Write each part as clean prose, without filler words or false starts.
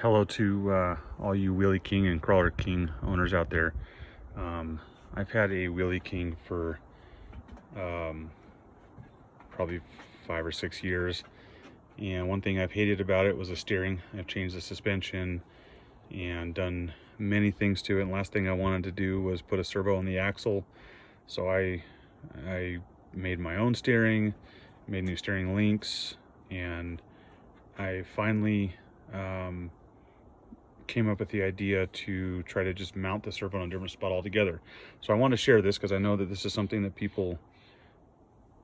Hello to all you Wheelie King and Crawler King owners out there. I've had a Wheelie King for probably 5 or 6 years, and one thing I've hated about it was the steering. I've changed the suspension and done many things to it, and last thing I wanted to do was put a servo on the axle. So I made my own steering, made new steering links, and I finally came up with the idea to try to just mount the servo on a different spot altogether. So I want to share this because I know that this is something that people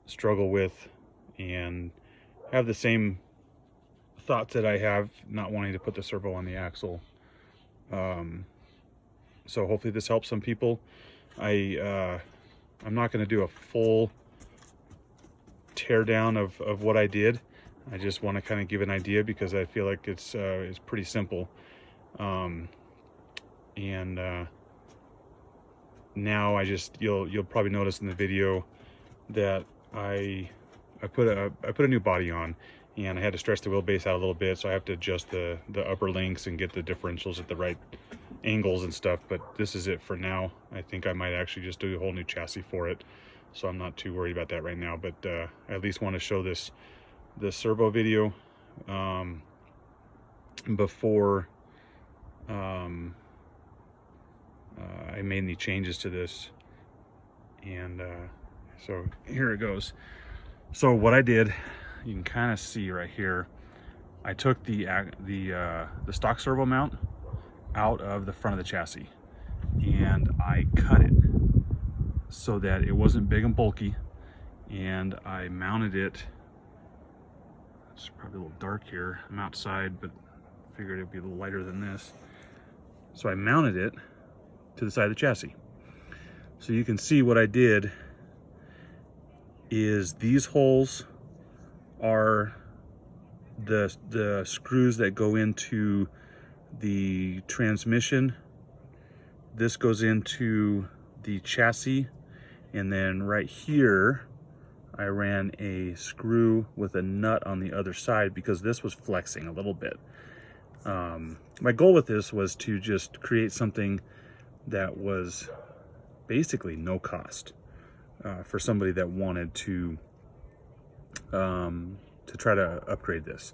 struggle with and have the same thoughts that I have, not wanting to put the servo on the axle. So hopefully this helps some people. I'm not going to do a full tear down of what I did. I just want to kind of give an idea because I feel like it's pretty simple. Now you'll probably notice in the video that I put a new body on, and I had to stretch the wheelbase out a little bit, so I have to adjust the upper links and get the differentials at the right angles and stuff. But this is it for now. I think I might actually just do a whole new chassis for it, so I'm not too worried about that right now. But I at least want to show this servo video before I made any changes to this. And so here it goes. So what I did, you can kind of see right here, I took the stock servo mount out of the front of the chassis, and I cut it so that it wasn't big and bulky, and I mounted it. It's probably a little dark here. I'm outside, but I figured it'd be a little lighter than this. So I mounted it to the side of the chassis. So you can see what I did is these holes are the screws that go into the transmission. This goes into the chassis, and then right here I ran a screw with a nut on the other side because this was flexing a little bit. My goal with this was to just create something that was basically no cost for somebody that wanted to try to upgrade this.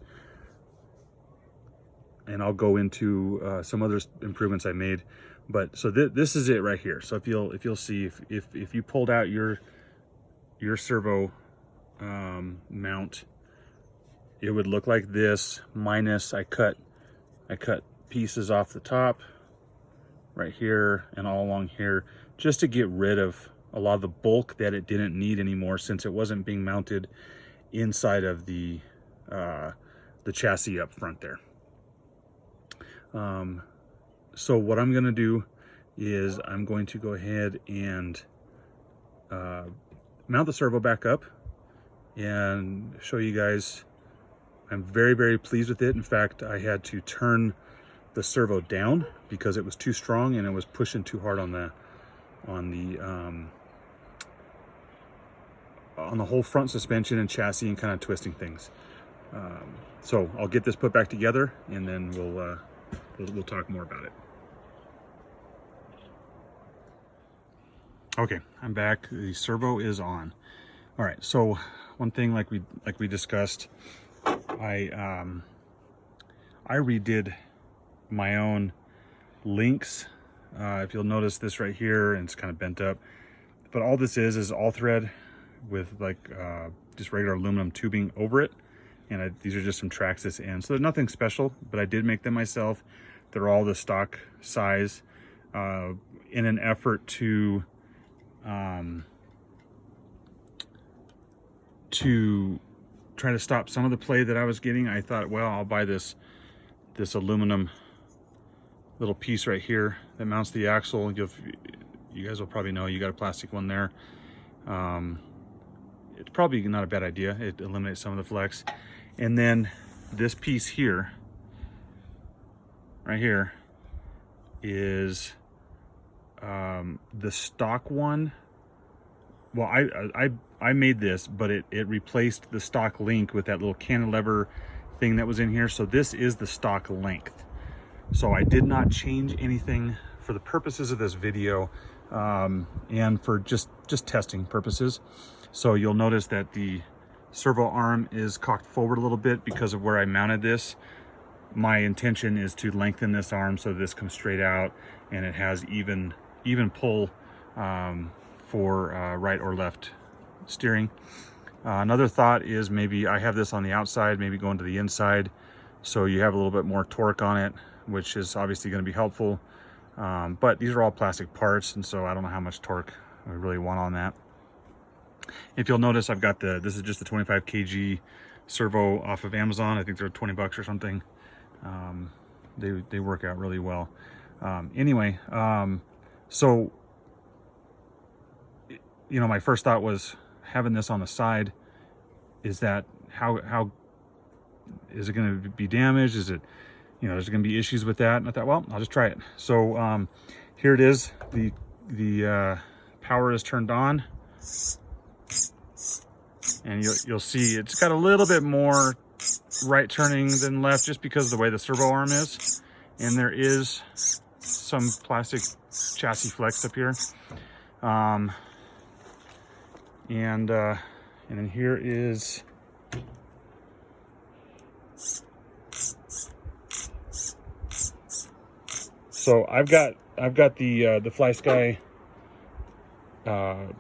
And I'll go into some other improvements I made, but so this is it right here. So if you'll see, if you pulled out your servo mount, it would look like this, minus I cut pieces off the top right here and all along here, just to get rid of a lot of the bulk that it didn't need anymore, since it wasn't being mounted inside of the chassis up front there. So what I'm going to do is I'm going to go ahead and mount the servo back up and show you guys. I'm very, very pleased with it. In fact, I had to turn the servo down because it was too strong and it was pushing too hard on the whole front suspension and chassis, and kind of twisting things. So I'll get this put back together, and then we'll talk more about it. Okay, I'm back. The servo is on. All right. So one thing, like we discussed, I redid my own links. If you'll notice this right here, and it's kind of bent up, but all this is all thread with just regular aluminum tubing over it. And these are just some tracks this end. So they're nothing special, but I did make them myself. They're all the stock size in an effort to try to stop some of the play that I was getting. I thought, well, I'll buy this aluminum little piece right here that mounts the axle. You guys will probably know, you got a plastic one there. It's probably not a bad idea. It eliminates some of the flex. And then this piece here, right here, is the stock one. Well, I made this, but it replaced the stock link with that little cantilever thing that was in here. So this is the stock length. So I did not change anything for the purposes of this video, and for just testing purposes. So you'll notice that the servo arm is cocked forward a little bit because of where I mounted this. My intention is to lengthen this arm so this comes straight out and it has even pull for right or left steering. Another thought is maybe I have this on the outside, maybe going to the inside, so you have a little bit more torque on it, which is obviously going to be helpful. But these are all plastic parts, and so I don't know how much torque I really want on that. If you'll notice, I've got this is just the 25 kg servo off of Amazon. I think they're 20 bucks or something. They work out really well. Anyway, so, you know, my first thought was having this on the side, is that how is it going to be damaged? Is it, you know, there's going to be issues with that? And I thought, well, I'll just try it. So here it is. The power is turned on, and you'll see it's got a little bit more right turning than left, just because of the way the servo arm is, and there is some plastic chassis flex up here. And then here is so I've got the Fly Sky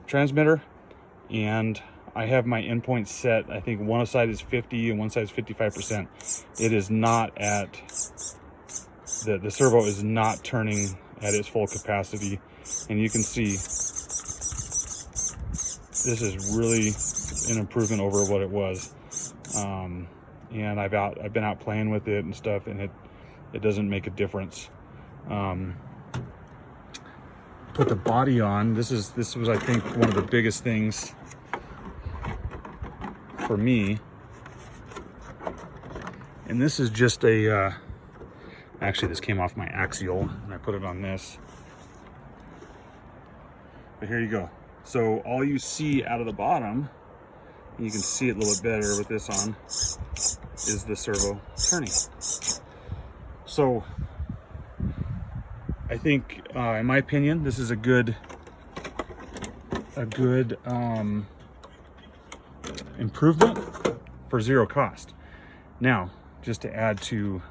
transmitter, and I have my endpoint set. I think one side is 50 and one side is 55%. It is not at the servo is not turning at its full capacity, and you can see this is really an improvement over what it was. And I've been out playing with it and stuff, and it doesn't make a difference. Put the body on. This was I think one of the biggest things for me, and this is just a actually this came off my axial and I put it on this, but here you go. So all you see out of the bottom, and you can see it a little bit better with this on, is the servo turning. So I think in my opinion, this is a good improvement for zero cost. Now, just to add to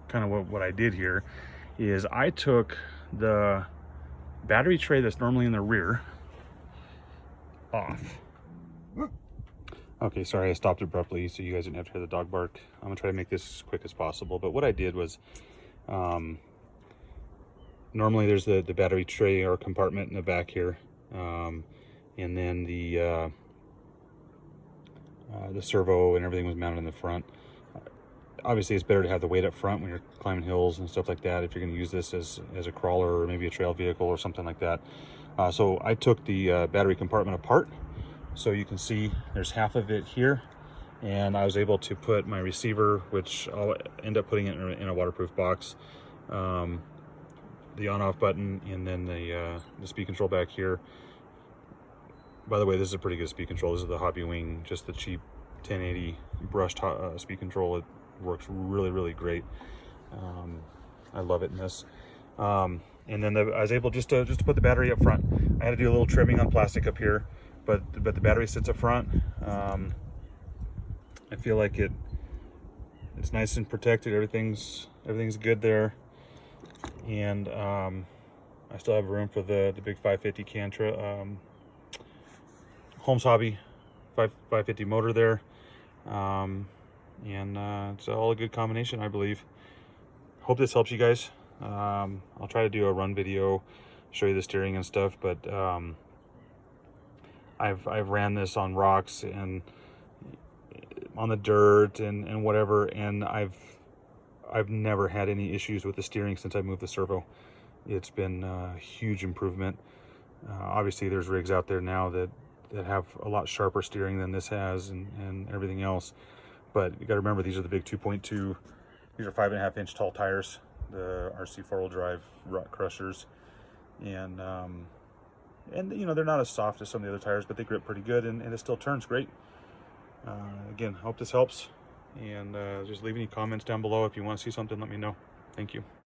kind of what I did here, is I took the battery tray that's normally in the rear off. Okay, sorry, I stopped abruptly so you guys didn't have to hear the dog bark. I'm gonna try to make this as quick as possible. But what I did was, normally there's the battery tray or compartment in the back here, and then the servo and everything was mounted in the front. Obviously, it's better to have the weight up front when you're climbing hills and stuff like that, if you're going to use this as a crawler or maybe a trail vehicle or something like that. So I took the battery compartment apart, so you can see there's half of it here, and I was able to put my receiver, which I'll end up putting it in a waterproof box, the on-off button, and then the speed control back here. By the way, this is a pretty good speed control. This is the Hobby Wing, just the cheap 1080 brushed speed control. It works really great. I love it in this. And then I was able just to put the battery up front. I had to do a little trimming on plastic up here, but the battery sits up front. I feel like it's nice and protected. Everything's good there, and I still have room for the big 550 Cantra Holmes Hobby 550 motor there. And it's all a good combination, I believe. Hope this helps you guys. I'll try to do a run video, show you the steering and stuff, but I've ran this on rocks and on the dirt and whatever, and I've never had any issues with the steering since I moved the servo. It's been a huge improvement. Obviously there's rigs out there now that have a lot sharper steering than this has, and everything else. But you got to remember, these are the big 2.2. These are 5.5 inch tall tires, the RC 4-wheel drive rock crushers, and you know, they're not as soft as some of the other tires, but they grip pretty good, and it still turns great. Again, hope this helps, and just leave any comments down below. If you want to see something, let me know. Thank you.